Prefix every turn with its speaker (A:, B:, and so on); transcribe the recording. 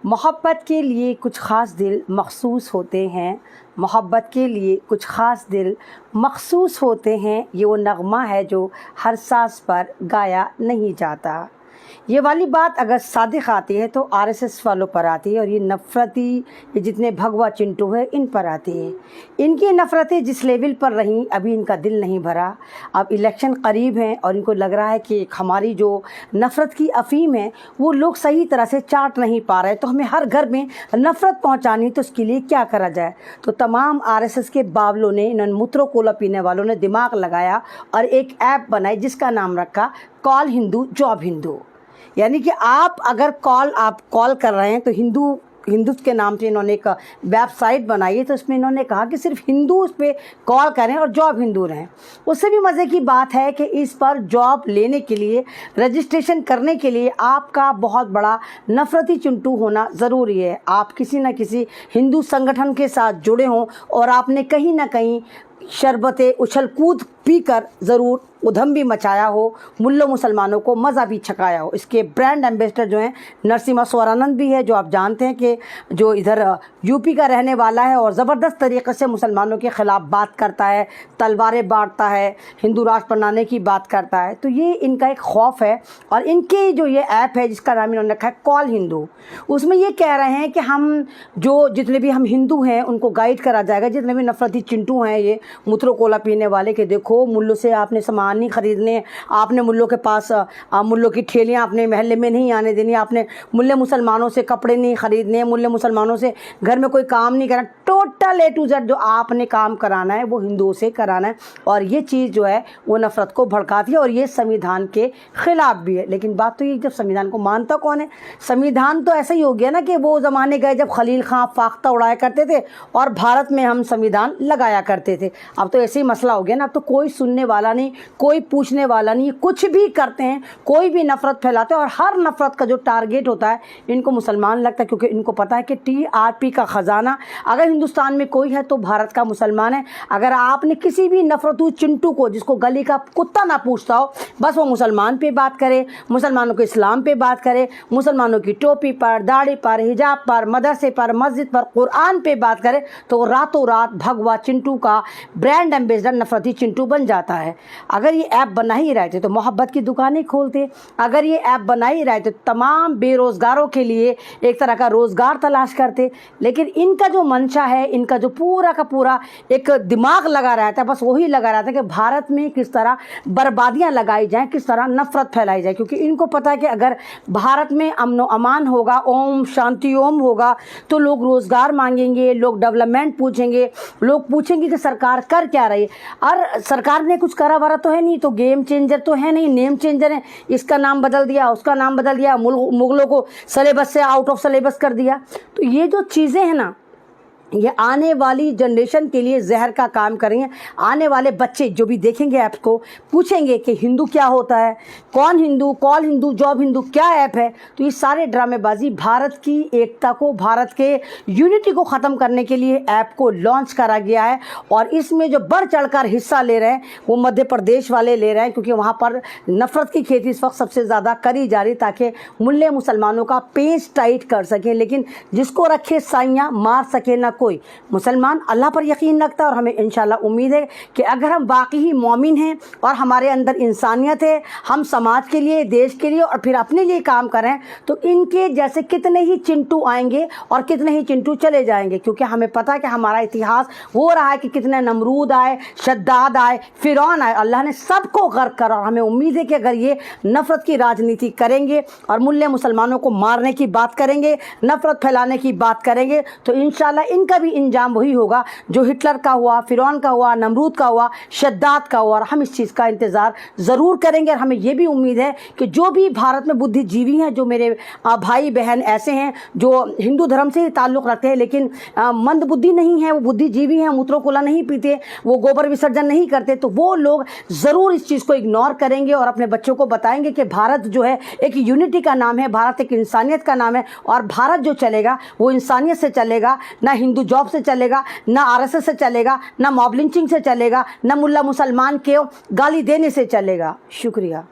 A: मोहब्बत के लिए कुछ ख़ास दिल मखसूस होते हैं, मोहब्बत के लिए कुछ ख़ास दिल मखसूस होते हैं। ये वो नगमा है जो हर सांस पर गाया नहीं जाता। ये वाली बात अगर सादिक आती है तो आरएसएस वालों पर आती है, और ये नफ़रती ये जितने भगवा चिंटू है इन पर आती है। इनकी नफ़रतें जिस लेवल पर रहीं, अभी इनका दिल नहीं भरा। अब इलेक्शन करीब हैं और इनको लग रहा है कि हमारी जो नफ़रत की अफ़ीम है वो लोग सही तरह से चाट नहीं पा रहे, तो हमें हर घर में नफ़रत पहुंचानी, तो उसके लिए क्या करा जाए। तो तमाम आरएसएस के बावलों ने, इन मूत्रो कोला पीने वालों ने दिमाग लगाया और एक ऐप बनाई जिसका नाम रखा कॉल हिंदू जॉब हिंदू। यानी कि आप अगर आप कॉल कर रहे हैं तो हिंदू के नाम से इन्होंने एक वेबसाइट बनाई है, तो उसमें इन्होंने कहा कि सिर्फ हिंदू उस पर कॉल करें और जॉब हिंदू रहें। उससे भी मज़े की बात है कि इस पर जॉब लेने के लिए, रजिस्ट्रेशन करने के लिए आपका बहुत बड़ा नफ़रती चिंटू होना ज़रूरी है। आप किसी न किसी हिंदू संगठन के साथ जुड़े हों और आपने कहीं ना कहीं शरबत उछल कूद पी कर ज़रूर उधम भी मचाया हो, मुल्लों मुसलमानों को मज़ा भी छकाया हो। इसके ब्रांड एम्बेसडर जो हैं नरसिम्हा स्वरानंद भी है, जो आप जानते हैं कि जो इधर यूपी का रहने वाला है और ज़बरदस्त तरीक़े से मुसलमानों के ख़िलाफ़ बात करता है, तलवारें बांटता है, हिंदू राष्ट्र बनाने की बात करता है। तो ये इनका एक खौफ है। और इनके जो ये ऐप है जिसका नाम इन्होंने रखा है कॉल हिंदू, उसमें ये कह रहे हैं कि हम जितने भी हम हिंदू हैं उनको गाइड करा जाएगा। जितने भी नफ़रती चिंटू हैं ये मूत्रो कोला पीने वाले, के देखो मुल्लों से आपने सामान नहीं ख़रीदने, आपने मुल्लों के पास मुल्लों की ठेलियाँ अपने महल्ले में नहीं आने देनी, आपने मुल्ले मुसलमानों से कपड़े नहीं ख़रीदने, मुल्ले मुसलमानों से घर में कोई काम नहीं करना। टोटल A to Z जो आपने काम कराना है वो हिंदुओं से कराना है। और ये चीज़ जो है वो नफ़रत को भड़काती है और ये संविधान के ख़िलाफ़ भी है। लेकिन बात तो ये, जब संविधान को मानता कौन है? संविधान तो ऐसा ही हो गया ना कि वो ज़माने गए जब खलील खां फाख्ता उड़ाया करते थे और भारत में हम संविधान लगाया करते थे। अब तो ऐसे ही मसला हो गया ना, अब तो कोई सुनने वाला नहीं, कोई पूछने वाला नहीं, कुछ भी करते हैं, कोई भी नफ़रत फैलाते हैं। और हर नफ़रत का जो टारगेट होता है इनको मुसलमान लगता है, क्योंकि इनको पता है कि TRP का ख़जाना अगर हिंदुस्तान में कोई है तो भारत का मुसलमान है। अगर आपने किसी भी नफ़रतू चिंटू को, जिसको गली का कुत्ता ना पूछता हो, बस वो मुसलमान पे बात करे, मुसलमानों के इस्लाम पे बात करे, मुसलमानों की टोपी पर, दाढ़ी पर, हिजाब पर, मदरसे पर, मस्जिद पर, कुरान पे बात करे, तो रातों रात भगवा चिंटू का ब्रांड एम्बेसडर नफ़रती चिंटू बन जाता है। अगर ये ऐप बना ही रहे थे तो मोहब्बत की दुकानें खोलते। अगर ये ऐप बना ही रहे थे तो तमाम बेरोज़गारों के लिए एक तरह का रोज़गार तलाश करते। लेकिन इनका जो मंशा है, इनका जो पूरा का पूरा एक दिमाग लगा रहता है, बस वही लगा रहता है कि भारत में किस तरह बर्बादियाँ लगाई जाएँ, किस तरह नफ़रत फैलाई जाए। क्योंकि इनको पता है कि अगर भारत में अमन व अमान होगा, ओम शांति ओम होगा, तो लोग रोज़गार मांगेंगे, लोग डेवलपमेंट पूछेंगे, लोग पूछेंगे कि सरकार कर क्या रही है। और सरकार ने कुछ करा वरा तो है नहीं, तो गेम चेंजर तो है नहीं, नेम चेंजर है। इसका नाम बदल दिया, उसका नाम बदल दिया, मुगलों को सिलेबस से आउट ऑफ सिलेबस कर दिया। तो ये जो चीज़ें हैं ना, ये आने वाली जनरेशन के लिए जहर का काम करेंगे। आने वाले बच्चे जो भी देखेंगे ऐप को पूछेंगे कि हिंदू क्या होता है, कौन हिंदू, कॉल हिंदू, जॉब हिंदू क्या ऐप है। तो ये सारे ड्रामेबाजी भारत की एकता को, भारत के यूनिटी को ख़त्म करने के लिए ऐप को लॉन्च करा गया है। और इसमें जो बढ़ चढ़कर हिस्सा ले रहे हैं वो मध्य प्रदेश वाले ले रहे हैं, क्योंकि वहाँ पर नफ़रत की खेती इस वक्त सबसे ज़्यादा करी जा रही, ताकि मुल्ले मुसलमानों का पेच टाइट कर सकें। लेकिन जिसको रखे साइयाँ मार सके ना कोई। मुसलमान अल्लाह पर यकीन रखता है और हमें इंशाल्लाह उम्मीद है कि अगर हम वाकई ही मोमिन हैं और हमारे अंदर इंसानियत है, हम समाज के लिए, देश के लिए और फिर अपने लिए काम करें, तो इनके जैसे कितने ही चिंटू आएंगे और कितने ही चिंटू चले जाएंगे। क्योंकि हमें पता है कि हमारा इतिहास वो रहा है कि कितने नमरूद आए, शद्दाद आए, फिरौन आए, अल्लाह ने सबको गर्क करा। और हमें उम्मीद है कि अगर ये नफ़रत की राजनीति करेंगे और मुल्ले मुसलमानों को मारने की बात करेंगे, नफ़रत फैलाने की बात करेंगे, तो इंशाल्लाह इनका भी इंजाम वही होगा जो हिटलर का हुआ, फिरौन का हुआ, नमरूद का हुआ, शद्दाद का हुआ। और हम इस चीज़ का इंतज़ार ज़रूर करेंगे। और हमें ये भी उम्मीद है कि जो भी भारत में बुद्धिजीवी हैं, जो मेरे भाई बहन ऐसे हैं जो हिंदू धर्म से ही ताल्लुक़ रखते हैं लेकिन मंद बुद्धि नहीं है, वो बुद्धिजीवी हैं, मूत्रो कोला नहीं पीते, वो गोबर विसर्जन नहीं करते, तो वो लोग ज़रूर इस चीज़ को इग्नोर करेंगे और अपने बच्चों को बताएंगे कि भारत जो है एक यूनिटी का नाम है, भारत एक इंसानियत का नाम है। और भारत जो चलेगा वो इंसानियत से चलेगा, ना हिंदू जॉब से चलेगा, ना आरएसएस से चलेगा, ना मॉब लिंचिंग से चलेगा, ना मुल्ला मुसलमान के गाली देने से चलेगा। शुक्रिया।